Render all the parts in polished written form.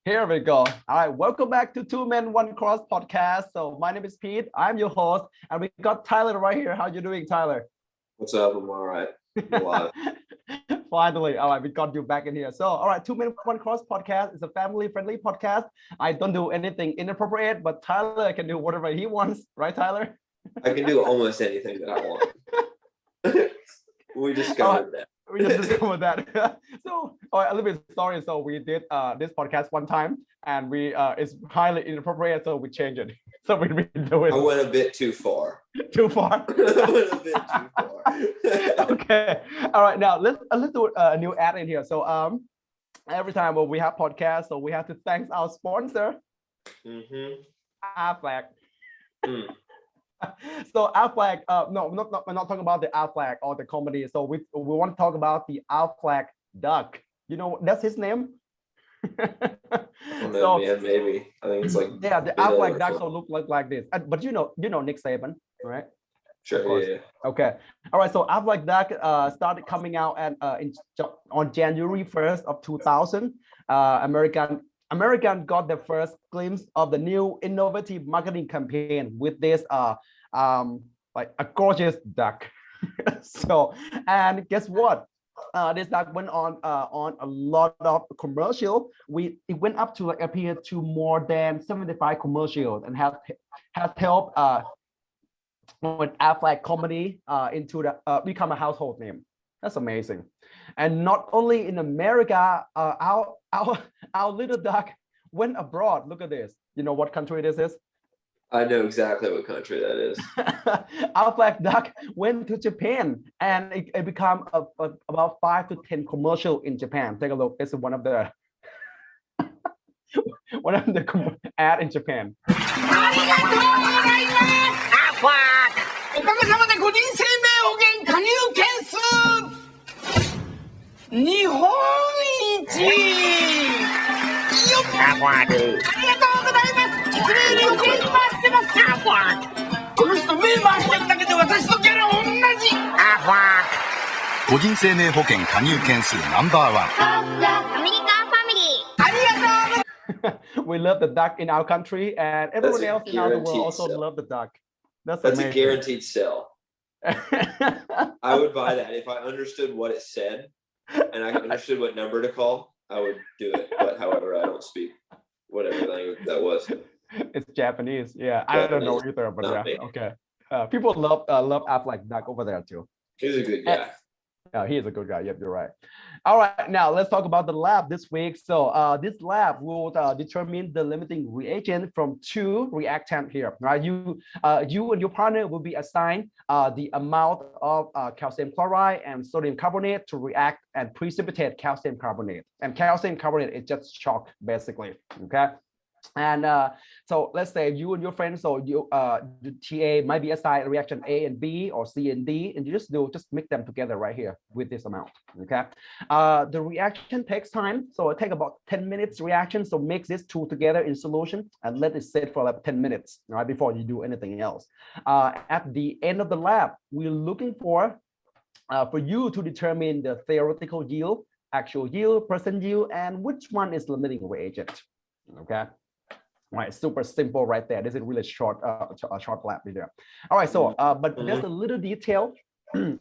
Here we go. All right, welcome back to Two Men One Cross podcast. So my name is Pete. I'm your host, and we got Tyler right here. How you doing, Tyler? What's up? I'm all right. I'm alive. Finally, all right, we got you back in here. So, all right, Two Men One Cross podcast is a family-friendly podcast. I don't do anything inappropriate, but Tyler can do whatever he wants, right, Tyler? I can do almost anything that I want. We discovered that. We just discovered that. So, a little bit sorry. So we did this podcast one time, and we it's highly inappropriate, so we changed it. So we redo it. I went a bit too far. Too far. I went a bit too far. Okay. All right. Now let's do a new ad in here. So every time when we have podcasts, so we have to thank our sponsor, Aflac. So Aflac, no, we're not talking about the Aflac or the comedy. So we want to talk about the Aflac duck. You know, that's his name. So, maybe. I think it's like the Aflac duck so look like this. But you know Nick Saban, right? Sure. Yeah. Okay. All right. So Aflac duck started coming out on January 1st of 2000. American got the first glimpse of the new innovative marketing campaign with this like a gorgeous duck. So, and guess what? This duck went on a lot of commercial. It went up to like appear to more than 75 commercials and has helped with Aflac comedy into the become a household name. That's amazing. And not only in America, our little duck went abroad. Look at this. You know what country this is? I know exactly what country that is. Our black duck went to Japan, and it became about 5 to 10 commercial in Japan. Take a look. This is one of the ad in Japan. おかげさまで個人生命保険加入件数日本一よっありがとうございますいつもより余計に回してますこの人目回してるだけで私とキャラ同じ個人生命保険加入件数ナンバーワンアメリカファミリーありがとう We love the duck in our country, and everyone else in our world also love the duck. That's a guaranteed sell. I would buy that if I understood what it said and I understood what number to call. I would do it, but however, I don't speak whatever language that was. It's Japanese, yeah. I don't know either, but yeah, okay. People love Aflac duck over there too. He's a good guy. He is a good guy. Yep, you're right. All right, now let's talk about the lab this week. So this lab will determine the limiting reagent from 2 reactants here. Right, you and your partner will be assigned the amount of calcium chloride and sodium carbonate to react and precipitate calcium carbonate. And calcium carbonate is just chalk, basically. Okay. And so let's say you and your friends, so you the TA might be assigned reaction A and B or C and D, and you just mix them together right here with this amount. Okay. The reaction takes time, so it takes about 10 minutes reaction. So mix these 2 together in solution and let it sit for like 10 minutes, right, before you do anything else. At the end of the lab, we're looking for you to determine the theoretical yield, actual yield, percent yield, and which one is limiting reagent. Okay. Right, super simple right there. This is really short lab video. All right, so but there's a little detail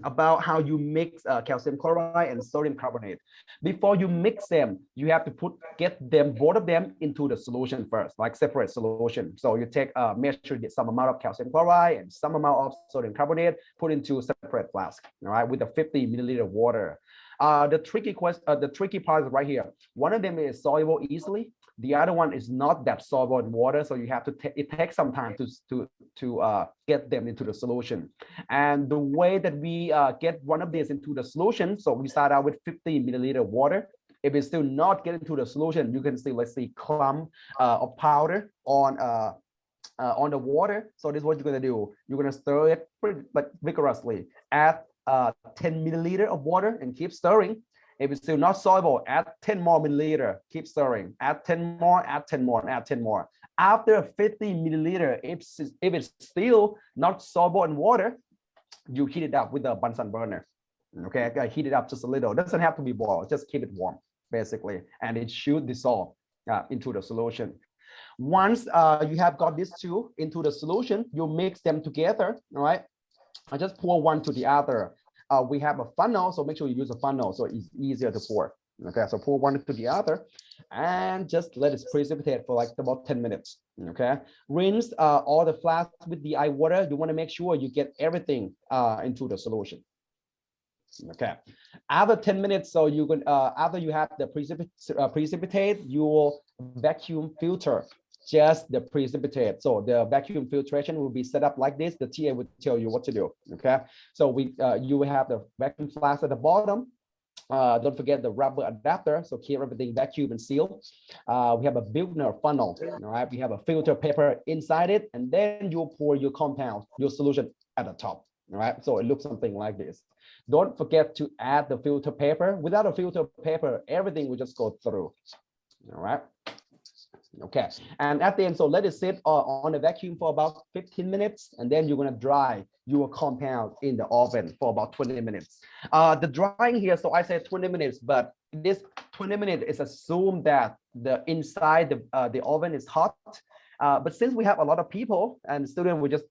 about how you mix calcium chloride and sodium carbonate. Before you mix them, you have to get both of them into the solution first, like separate solution. So you take measure some amount of calcium chloride and some amount of sodium carbonate, put into separate flask, all right, with a 50 milliliter water. The tricky part is right here. One of them is soluble easily. The other one is not that soluble in water, so you have to it takes some time to get them into the solution. And the way that we get one of these into the solution, so we start out with 50 milliliter water. If it's still not getting to the solution, you can see, let's see, clump of powder on the water. So this is what you're gonna do. You're gonna stir it pretty vigorously. Add 10 milliliter of water and keep stirring. If it's still not soluble, add 10 more milliliter, keep stirring, add 10 more, add 10 more, and add 10 more. After 50 milliliter, if it's still not soluble in water, you heat it up with a Bunsen burner. Okay, heat it up just a little. It doesn't have to be boiled, just keep it warm, basically, and it should dissolve into the solution. Once you have got these two into the solution, you mix them together, all right? I just pour one to the other. We have a funnel, so make sure you use a funnel so it's easier to pour. Okay, so pour one to the other and just let it precipitate for like about 10 minutes. Okay, rinse all the flasks with the ice water. You want to make sure you get everything into the solution. Okay, after 10 minutes, so you can after you have the precipitate, you will vacuum filter just the precipitate. So the vacuum filtration will be set up like this. The TA will tell you what to do. Okay, so you will have the vacuum flask at the bottom. Don't forget the rubber adapter, so keep everything vacuum and sealed. We have a Buchner funnel, all right? We have a filter paper inside it, and then you pour your compound, your solution at the top, all right? So it looks something like this. Don't forget to add the filter paper. Without a filter paper, everything will just go through, all right? Okay, and at the end, so let it sit on the vacuum for about 15 minutes, and then you're gonna dry your compound in the oven for about 20 minutes. The drying here, so I said 20 minutes, but this 20 minutes is assumed that the inside the oven is hot. But since we have a lot of people and the student will just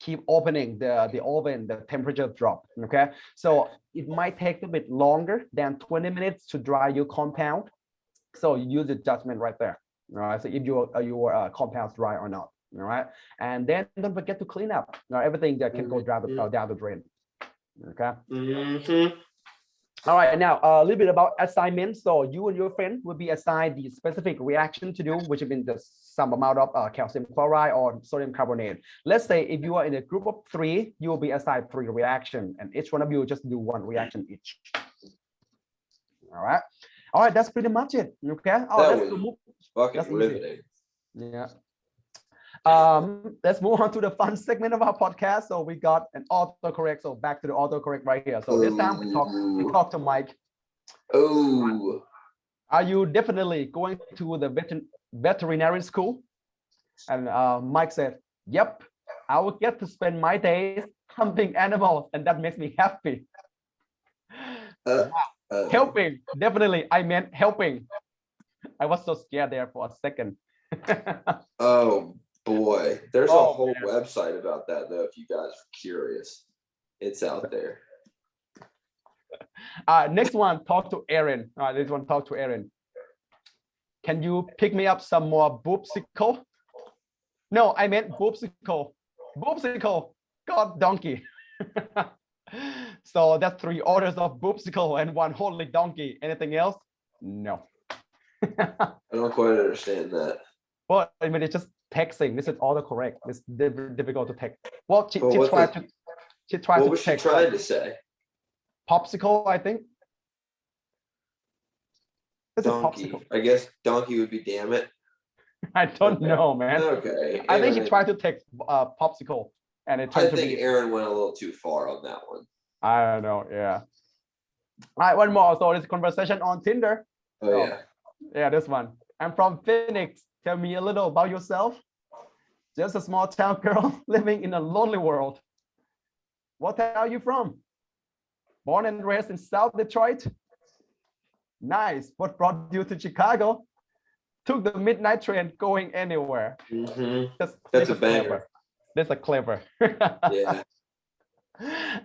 keep opening the oven, the temperature drop, okay? So it might take a bit longer than 20 minutes to dry your compound. So you use the judgment right there. All right, so if your compound's dry or not, all right, and then don't forget to clean up everything that can go down the drain. Okay. All right, now a little bit about assignments. So you and your friend will be assigned the specific reaction to do, which means the some amount of calcium chloride or sodium carbonate. Let's say if you are in a group of 3, you will be assigned 3 reactions, and each one of you just do 1 reaction each. All right. All right, that's pretty much it. Okay. Oh, fucking riveting. Yeah. Let's move on to the fun segment of our podcast. So we got an autocorrect. So back to the autocorrect right here. So this time we talk to Mike. Oh. Are you definitely going to the veterinary school? And Mike said, yep, I will get to spend my days hunting animals, and that makes me happy. Helping, definitely. I meant helping. I was so scared there for a second. Oh boy, there's a whole website about that though. If you guys are curious, it's out there. Next one, talk to Aaron. This one, talk to Aaron. Can you pick me up some more boopsicle? No, I meant boopsicle. Boopsicle, God donkey. So that's 3 orders of boopsicle and 1 holy donkey. Anything else? No. I don't quite understand that. Well, I mean, it's just texting. This is autocorrect. It's difficult to text. Well, she What was she trying to say? Popsicle, I think. It's Donkey. a popsicle. I guess donkey would be damn it. I don't know, man. Okay. I think she tried to text popsicle, and it I turned to think be. Aaron went a little too far on that one. I don't know. Yeah. All right, one more. So this conversation on Tinder. Oh yeah. Yeah, this one. I'm from Phoenix. Tell me a little about yourself. Just a small town girl living in a lonely world. What town are you from? Born and raised in South Detroit. Nice. What brought you to Chicago? Took the midnight train going anywhere. That's a banger. That's a clever. Yeah.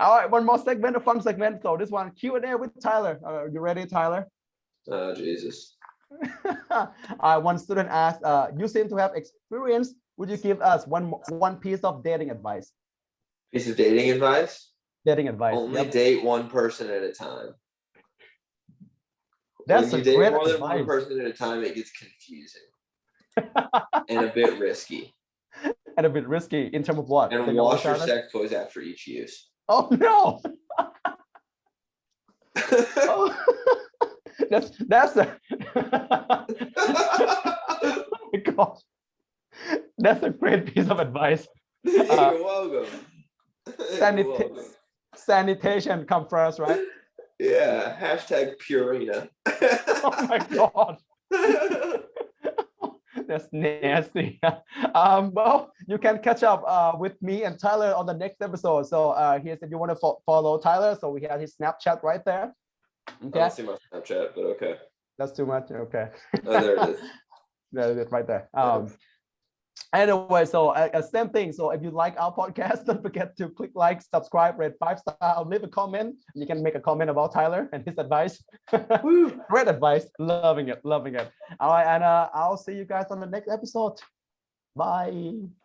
All right, one more segment, a fun segment. So this one, Q&A with Tyler. Are you ready, Tyler? Oh, Jesus. One student asked, you seem to have experience. Would you give us one piece of dating advice? Piece of dating advice? Dating advice. Only date one person at a time. That's when you date more than one person at a time, it gets confusing and a bit risky. And a bit risky in terms of what? And wash your sex toys after each use. Oh no! Oh. That's a oh my God. That's a great piece of advice. You're welcome. Sanitation come first, right? Yeah. Hashtag Purina. Oh my God. That's nasty. Well, you can catch up with me and Tyler on the next episode. So here's if you want to follow Tyler. So we have his Snapchat right there. Okay. I don't see my Snapchat, but okay. That's too much. Okay. Oh, there it is. That's right there. Anyway, so same thing. So if you like our podcast, don't forget to click like, subscribe, rate 5 star, leave a comment. You can make a comment about Tyler and his advice. Great advice. Loving it. All right, and I'll see you guys on the next episode. Bye.